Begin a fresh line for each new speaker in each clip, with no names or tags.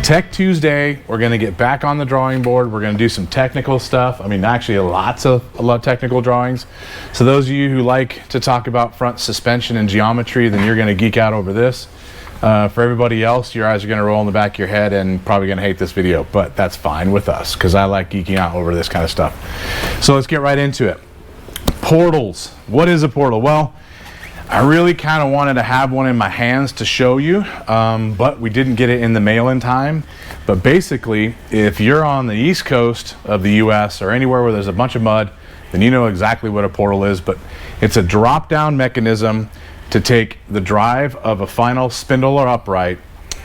Tech Tuesday, we're going to get back on the drawing board. We're going to do some technical stuff. I mean, actually a lot of technical drawings. So those of you who like to talk about front suspension and geometry, then you're going to geek out over this. For everybody else, your eyes are going to roll in the back of your head and probably going to hate this video, but that's fine with us because I like geeking out over this kind of stuff. So let's get right into it. Portals. What is a portal? Well, I really kind of wanted to have one in my hands to show you, but we didn't get it in the mail in time. But basically, if you're on the east coast of the US or anywhere where there's a bunch of mud, then you know exactly what a portal is. But it's a drop-down mechanism to take the drive of a final spindle or upright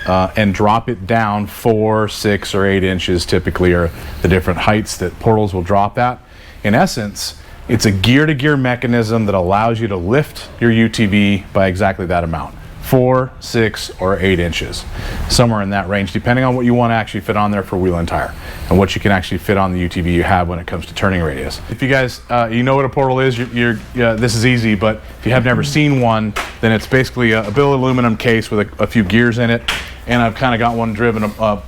and drop it down 4, 6, or 8 inches typically, are the different heights that portals will drop at. In essence, it's a gear-to-gear mechanism that allows you to lift your UTV by exactly that amount, 4, 6, or 8 inches, somewhere in that range, depending on what you want to actually fit on there for wheel and tire, and what you can actually fit on the UTV you have when it comes to turning radius. If you guys, you know what a portal is, this is easy, but if you have never seen one, then it's basically a billet aluminum case with a few gears in it, and I've kind of got one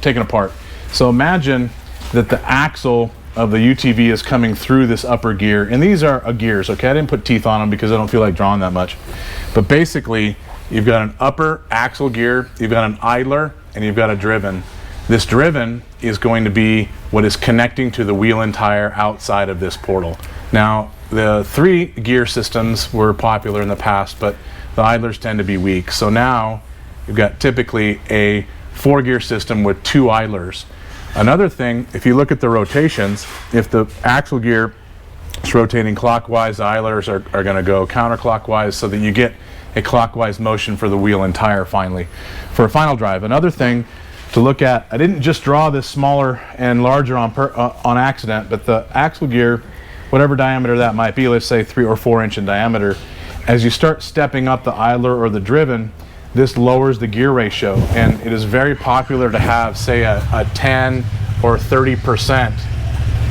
taken apart. So imagine that the axle of the UTV is coming through this upper gear, and these are gears, okay? I didn't put teeth on them because I don't feel like drawing that much. But basically, you've got an upper axle gear, you've got an idler, and you've got a driven. This driven is going to be what is connecting to the wheel and tire outside of this portal. Now, the 3 gear systems were popular in the past, but the idlers tend to be weak. So now, you've got typically a 4 gear system with 2 idlers. Another thing, if you look at the rotations, if the axle gear is rotating clockwise, the idlers are going to go counterclockwise so that you get a clockwise motion for the wheel and tire finally, for a final drive. Another thing to look at, I didn't just draw this smaller and larger on accident, but the axle gear, whatever diameter that might be, let's say 3 or 4 inch in diameter, as you start stepping up the idler or the driven, this lowers the gear ratio, and it is very popular to have, say, a 10 or 30%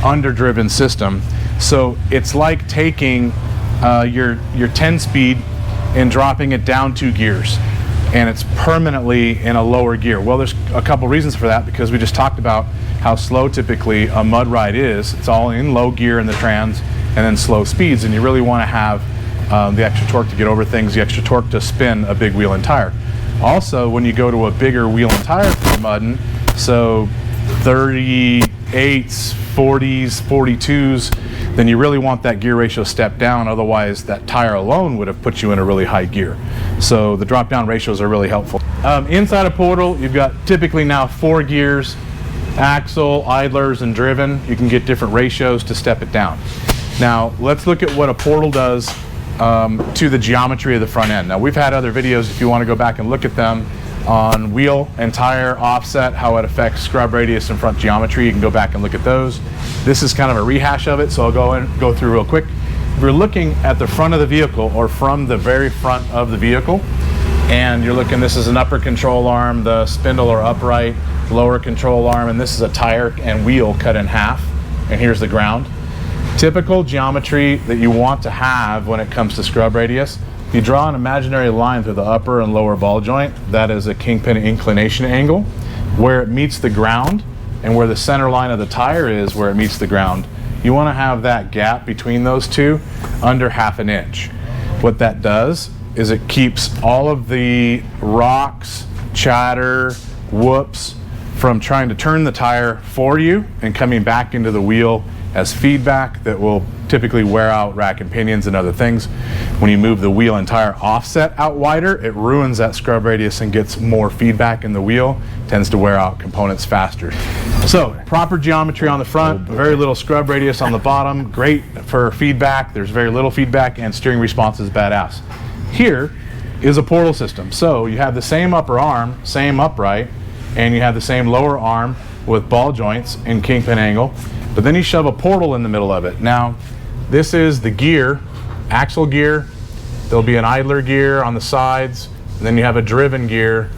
underdriven system. So it's like taking your 10 speed and dropping it down 2 gears, and it's permanently in a lower gear. Well, there's a couple reasons for that, because we just talked about how slow typically a mud ride is. It's all in low gear in the trans and then slow speeds, and you really want to have the extra torque to get over things, the extra torque to spin a big wheel and tire. Also, when you go to a bigger wheel and tire for mudding, so 38s, 40s, 42s, then you really want that gear ratio step down. Otherwise, that tire alone would have put you in a really high gear. So the drop-down ratios are really helpful. Inside a portal, you've got typically now 4 gears, axle, idlers, and driven. You can get different ratios to step it down. Now, let's look at what a portal does to the geometry of the front end. Now, we've had other videos, if you want to go back and look at them, on wheel and tire offset, how it affects scrub radius and front geometry. You can go back and look at those. This is kind of a rehash of it, so I'll go through real quick. If you're looking at the front of the vehicle, or from the very front of the vehicle, and you're looking, this is an upper control arm, the spindle or upright, lower control arm, and this is a tire and wheel cut in half, and here's the ground. Typical geometry that you want to have when it comes to scrub radius, you draw an imaginary line through the upper and lower ball joint. That is a kingpin inclination angle. Where it meets the ground and where the center line of the tire is where it meets the ground, you want to have that gap between those two under 1/2 inch. What that does is it keeps all of the rocks, chatter, whoops from trying to turn the tire for you and coming back into the wheel as feedback that will typically wear out rack and pinions and other things. When you move the wheel and tire offset out wider, it ruins that scrub radius and gets more feedback in the wheel, tends to wear out components faster. So, proper geometry on the front, very little scrub radius on the bottom, great for feedback. There's very little feedback, and steering response is badass. Here is a portal system. So you have the same upper arm, same upright, and you have the same lower arm with ball joints and kingpin angle, but then you shove a portal in the middle of it. Now, this is the gear, axle gear. There'll be an idler gear on the sides, and then you have a driven gear,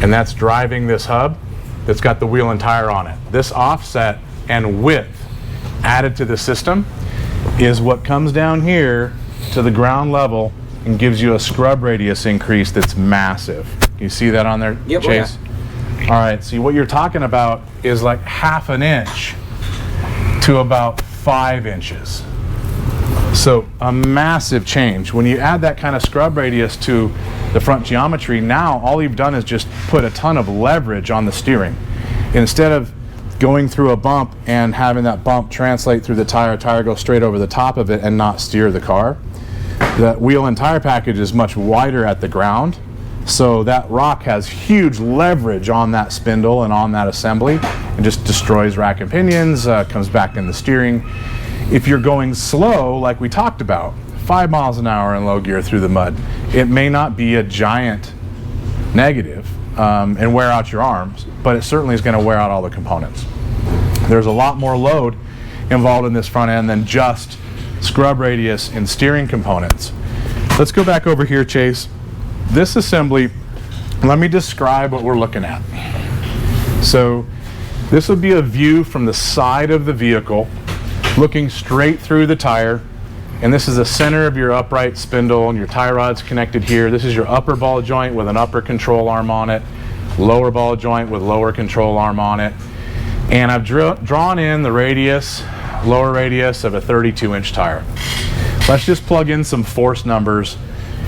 and that's driving this hub that's got the wheel and tire on it. This offset and width added to the system is what comes down here to the ground level and gives you a scrub radius increase that's massive. You see that on there,
yep,
Chase?
Okay.
All right, see what you're talking about is like 1/2 inch to about 5 inches. So a massive change. When you add that kind of scrub radius to the front geometry, now all you've done is just put a ton of leverage on the steering. Instead of going through a bump and having that bump translate through the tire go straight over the top of it and not steer the car, the wheel and tire package is much wider at the ground. So that rock has huge leverage on that spindle and on that assembly and just destroys rack and pinions, comes back in the steering. If you're going slow, like we talked about, 5 miles an hour in low gear through the mud, it may not be a giant negative and wear out your arms, but it certainly is going to wear out all the components. There's a lot more load involved in this front end than just scrub radius and steering components. Let's go back over here, Chase. This assembly, let me describe what we're looking at. So this would be a view from the side of the vehicle, looking straight through the tire, and this is the center of your upright spindle, and your tie rod's connected here. This is your upper ball joint with an upper control arm on it, lower ball joint with lower control arm on it, and I've drawn in the radius, lower radius of a 32-inch tire. Let's just plug in some force numbers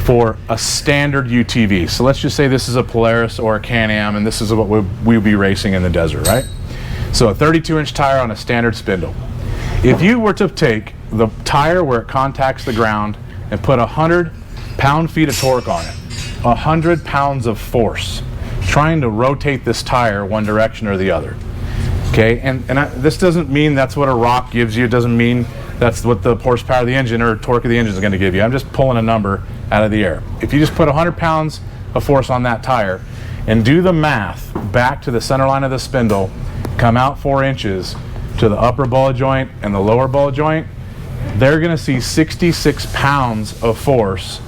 for a standard UTV. So let's just say this is a Polaris or a Can-Am, and this is what we'll be racing in the desert, right? So a 32-inch tire on a standard spindle. If you were to take the tire where it contacts the ground and put 100 pound-feet of torque on it, 100 pounds of force, trying to rotate this tire one direction or the other, okay? This doesn't mean that's what a rock gives you. It doesn't mean that's what the horsepower of the engine or torque of the engine is going to give you. I'm just pulling a number out of the air. If you just put 100 pounds of force on that tire and do the math back to the center line of the spindle, come out 4 inches to the upper ball joint and the lower ball joint, they're going to see 66 pounds of force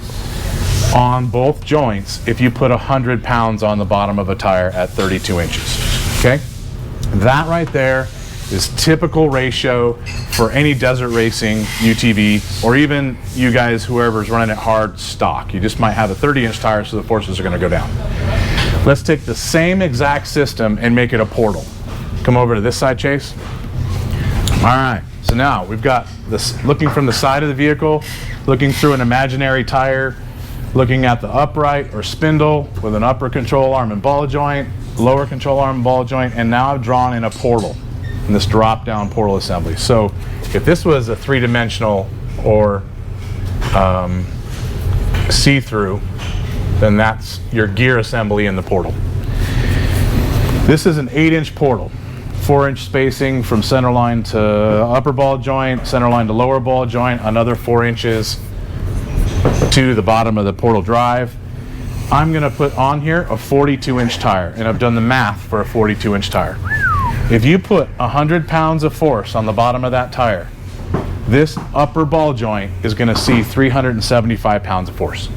on both joints if you put 100 pounds on the bottom of a tire at 32 inches. Okay? That right there is typical ratio for any desert racing UTV, or even you guys, whoever's running it hard stock. You just might have a 30-inch tire, so the forces are going to go down. Let's take the same exact system and make it a portal. Come over to this side, Chase. All right, so now we've got this, looking from the side of the vehicle, looking through an imaginary tire, looking at the upright or spindle with an upper control arm and ball joint, lower control arm and ball joint, and now I've drawn in a portal in this drop-down portal assembly. So if this was a 3-dimensional or see-through, then that's your gear assembly in the portal. This is an 8-inch portal, 4-inch spacing from center line to upper ball joint, center line to lower ball joint, another 4 inches to the bottom of the portal drive. I'm going to put on here a 42-inch tire, and I've done the math for a 42-inch tire. If you put 100 pounds of force on the bottom of that tire, this upper ball joint is going to see 375 pounds of force.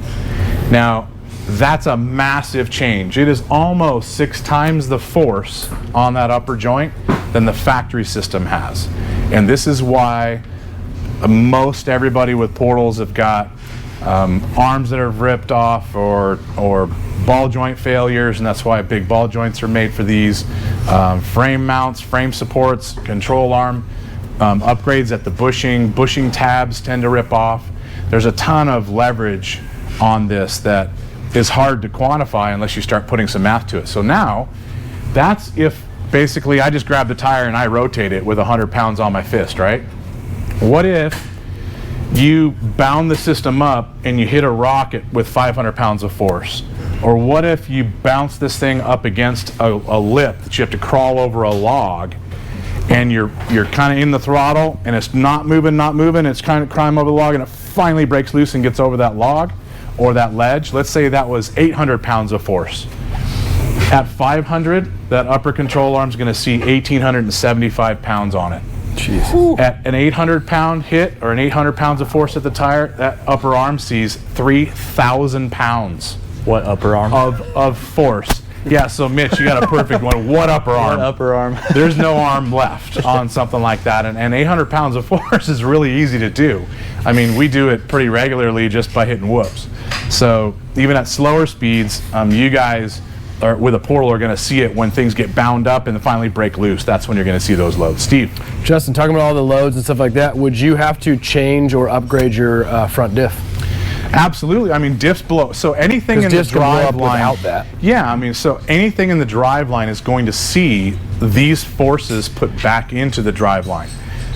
Now, that's a massive change. It is almost 6 times the force on that upper joint than the factory system has. And this is why most everybody with portals have got arms that are ripped off or ball joint failures, and that's why big ball joints are made for these. Frame mounts, frame supports, control arm, upgrades at the bushing tabs tend to rip off. There's a ton of leverage on this that is hard to quantify unless you start putting some math to it. So now, that's if basically I just grab the tire and I rotate it with 100 pounds on my fist, right? What if you bound the system up and you hit a rock with 500 pounds of force? Or what if you bounce this thing up against a lip that you have to crawl over a log, and you're kind of in the throttle and it's not moving, it's kind of climb over the log, and it finally breaks loose and gets over that log or that ledge? Let's say that was 800 pounds of force. At 500, that upper control arm is going to see 1,875 pounds on it. Jeez. At an 800 pound hit or an 800 pounds of force at the tire, that upper arm sees 3,000 pounds.
What upper arm?
Of force. Yeah, so Mitch, you got a perfect one. What upper arm?
What upper arm?
There's no arm left on something like that, and 800 pounds of force is really easy to do. I mean, we do it pretty regularly just by hitting whoops. So even at slower speeds, you guys with a portal are going to see it when things get bound up and finally break loose. That's when you're going to see those loads. Steve?
Justin, talking about all the loads and stuff like that, would you have to change or upgrade your front diff?
Absolutely. I mean, diffs blow. So anything in the drive line,
without that.
Yeah, I mean, so anything in the drive line is going to see these forces put back into the drive line.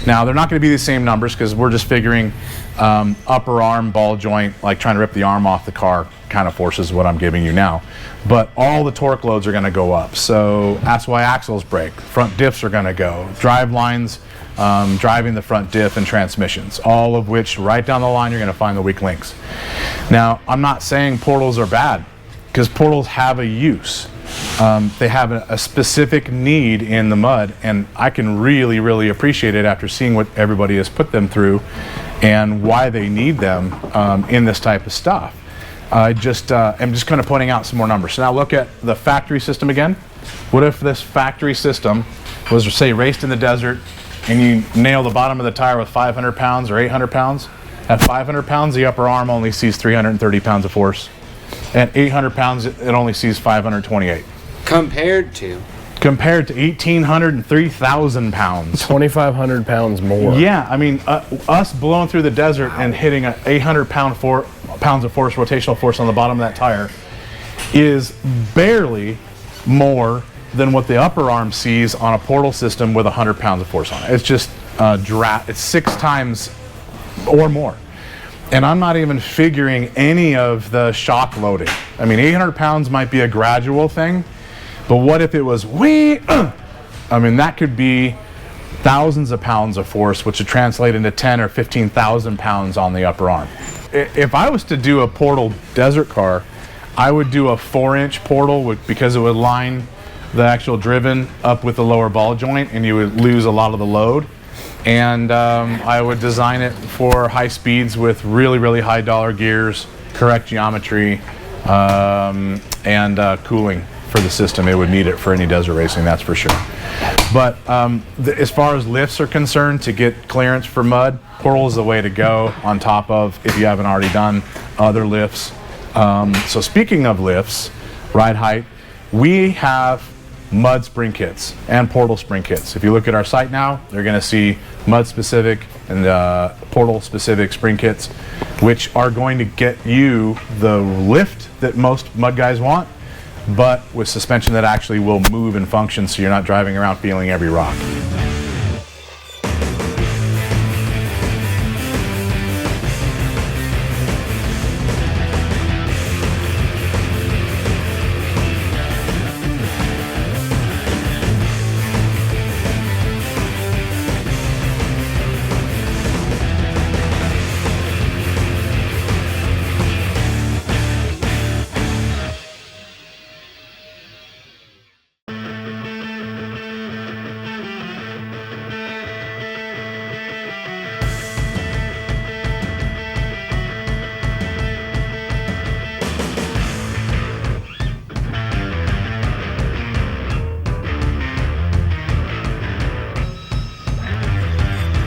Now, they're not going to be the same numbers because we're just figuring upper arm, ball joint, like trying to rip the arm off the car kind of forces is what I'm giving you now. But all the torque loads are going to go up. So that's why axles break. Front diffs are going to go. Drive lines, driving the front diff and transmissions, all of which right down the line you're going to find the weak links. Now, I'm not saying portals are bad because portals have a use. They have a specific need in the mud, and I can really, really appreciate it after seeing what everybody has put them through and why they need them in this type of stuff. I'm just kind of pointing out some more numbers. So now look at the factory system again. What if this factory system was, say, raced in the desert and you nail the bottom of the tire with 500 pounds or 800 pounds? At 500 pounds, the upper arm only sees 330 pounds of force. At 800 pounds, it only sees 528.
Compared to
1,800 and 3,000 pounds.
2,500 pounds more.
Yeah, I mean, us blowing through the desert and hitting an 800 pounds of force, rotational force on the bottom of that tire is barely more than what the upper arm sees on a portal system with 100 pounds of force on it. It's just it's 6 times or more. And I'm not even figuring any of the shock loading. I mean, 800 pounds might be a gradual thing, but what if it was I mean, that could be thousands of pounds of force, which would translate into 10 or 15,000 pounds on the upper arm. If I was to do a portal desert car, I would do a 4-inch portal because it would line the actual driven up with the lower ball joint and you would lose a lot of the load. And I would design it for high speeds with really, really high dollar gears, correct geometry, and cooling for the system. It would need it for any desert racing, that's for sure. But as far as lifts are concerned, to get clearance for mud, portal is the way to go on top of, if you haven't already done, other lifts. So speaking of lifts, ride height, we have mud spring kits and portal spring kits. If you look at our site now, they're going to see mud specific and portal specific spring kits, which are going to get you the lift that most mud guys want, but with suspension that actually will move and function so you're not driving around feeling every rock.